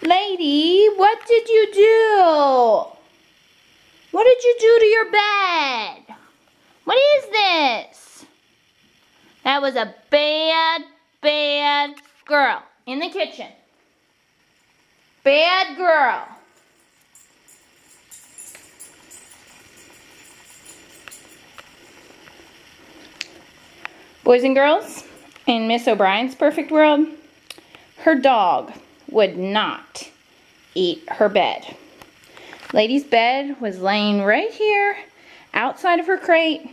Lady, what did you do? What did you do to your bed? What is this? That was a bad, bad girl in the kitchen. Bad girl. Boys and girls, in Miss O'Brien's perfect world, her dog would not eat her bed. Lady's bed was laying right here outside of her crate.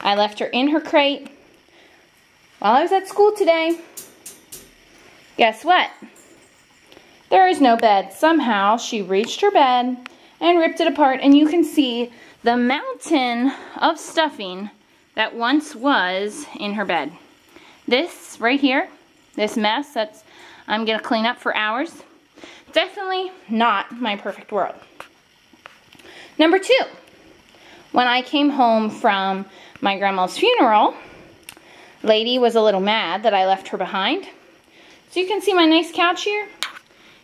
I left her in her crate while I was at school today. Guess what? There is no bed. Somehow she reached her bed and ripped it apart, and you can see the mountain of stuffing that once was in her bed. This right here, this mess that's I'm gonna clean up for hours, definitely not my perfect world. Number 2, when I came home from my grandma's funeral, Lady was a little mad that I left her behind. So you can see my nice couch here.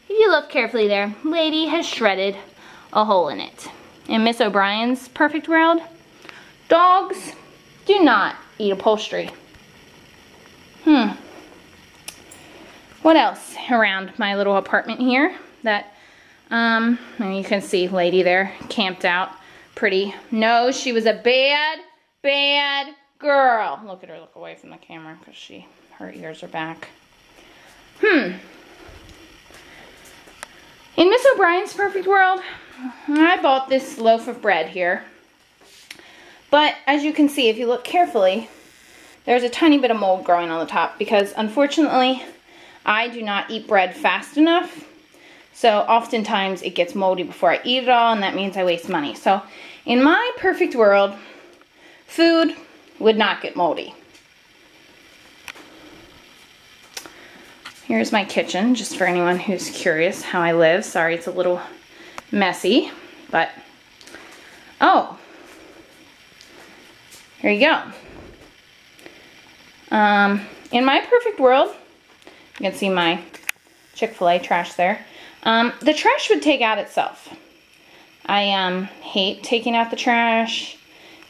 If you look carefully there, Lady has shredded a hole in it. In Miss O'Brien's perfect world, dogs do not eat upholstery. What else around my little apartment here that, and you can see Lady there camped out pretty. No, she was a bad, bad girl. Look at her look away from the camera because her ears are back. In Miss O'Brien's perfect world, I bought this loaf of bread here. But as you can see, if you look carefully, there's a tiny bit of mold growing on the top because unfortunately, I do not eat bread fast enough. So oftentimes it gets moldy before I eat it all, and that means I waste money. So in my perfect world, food would not get moldy. Here's my kitchen, just for anyone who's curious how I live. Sorry, it's a little messy, but oh, here you go. In my perfect world, you can see my Chick-fil-A trash there. The trash would take out itself. I hate taking out the trash.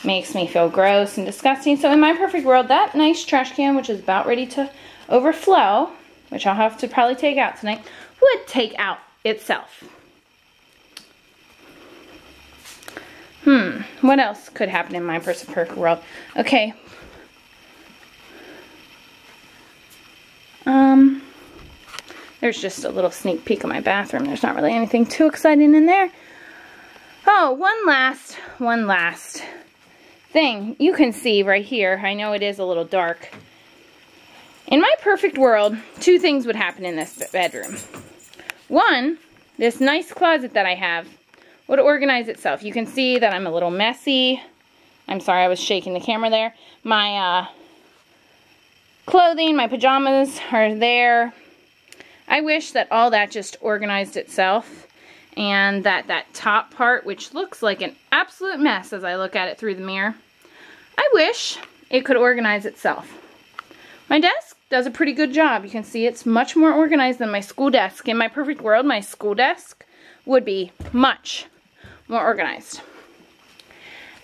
Makes me feel gross and disgusting. So in my perfect world, that nice trash can, which is about ready to overflow, which I'll have to probably take out tonight, would take out itself. What else could happen in my perfect world? Okay. There's just a little sneak peek of my bathroom. There's not really anything too exciting in there. Oh, one last thing. You can see right here, I know it is a little dark. In my perfect world, 2 things would happen in this bedroom. One, this nice closet that I have would organize itself. You can see that I'm a little messy. I'm sorry, I was shaking the camera there. My clothing, my pajamas are there. I wish that all that just organized itself, and that top part, which looks like an absolute mess as I look at it through the mirror, I wish it could organize itself. My desk does a pretty good job. You can see it's much more organized than my school desk. In my perfect world, my school desk would be much more organized.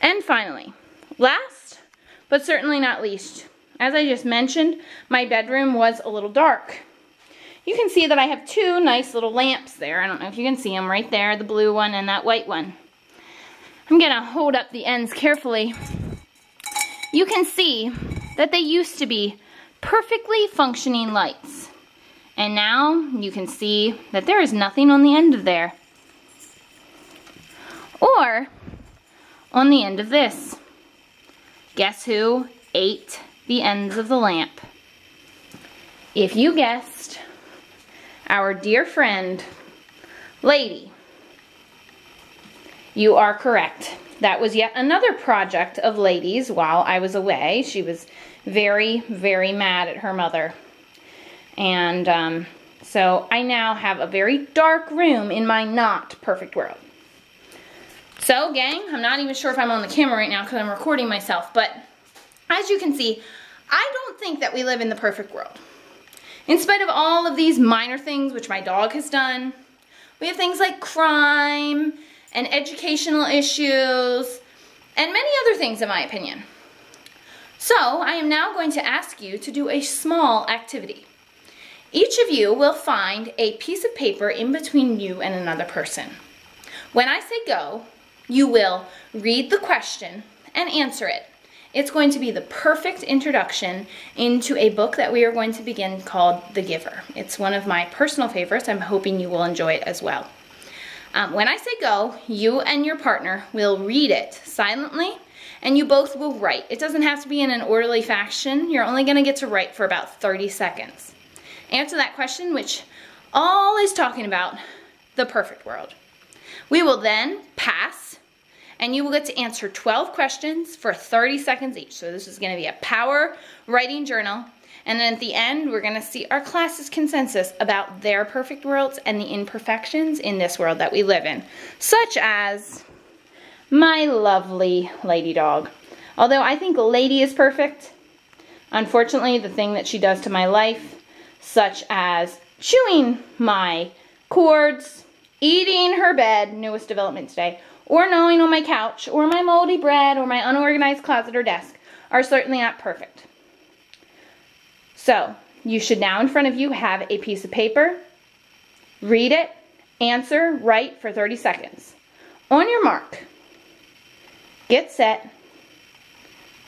And finally, last but certainly not least, as I just mentioned, my bedroom was a little dark. You can see that I have 2 nice little lamps there. I don't know if you can see them right there, the blue one and that white one. I'm going to hold up the ends carefully. You can see that they used to be perfectly functioning lights. And now you can see that there is nothing on the end of there. Or on the end of this. Guess who ate the ends of the lamp? If you guessed, our dear friend, Lady. You are correct. That was yet another project of Lady's while I was away. She was very, very mad at her mother. And so I now have a very dark room in my not perfect world. So, gang, I'm not even sure if I'm on the camera right now because I'm recording myself, but as you can see, I don't think that we live in the perfect world. In spite of all of these minor things which my dog has done, we have things like crime and educational issues and many other things in my opinion. So I am now going to ask you to do a small activity. Each of you will find a piece of paper in between you and another person. When I say go, you will read the question and answer it. It's going to be the perfect introduction into a book that we are going to begin called The Giver. It's one of my personal favorites. I'm hoping you will enjoy it as well. When I say go, you and your partner will read it silently and you both will write. It doesn't have to be in an orderly fashion. You're only going to get to write for about 30 seconds. Answer that question, which all is talking about the perfect world. We will then pass, and you will get to answer 12 questions for 30 seconds each. So this is going to be a power writing journal. And then at the end, we're going to see our class's consensus about their perfect worlds and the imperfections in this world that we live in, such as my lovely lady dog. Although I think Lady is perfect, unfortunately, the thing that she does to my life, such as chewing my cords, eating her bed, newest development today, or gnawing on my couch, or my moldy bread, or my unorganized closet or desk, are certainly not perfect. So, you should now in front of you have a piece of paper, read it, answer, write for 30 seconds. On your mark, get set,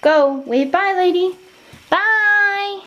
go. Wave bye, lady. Bye.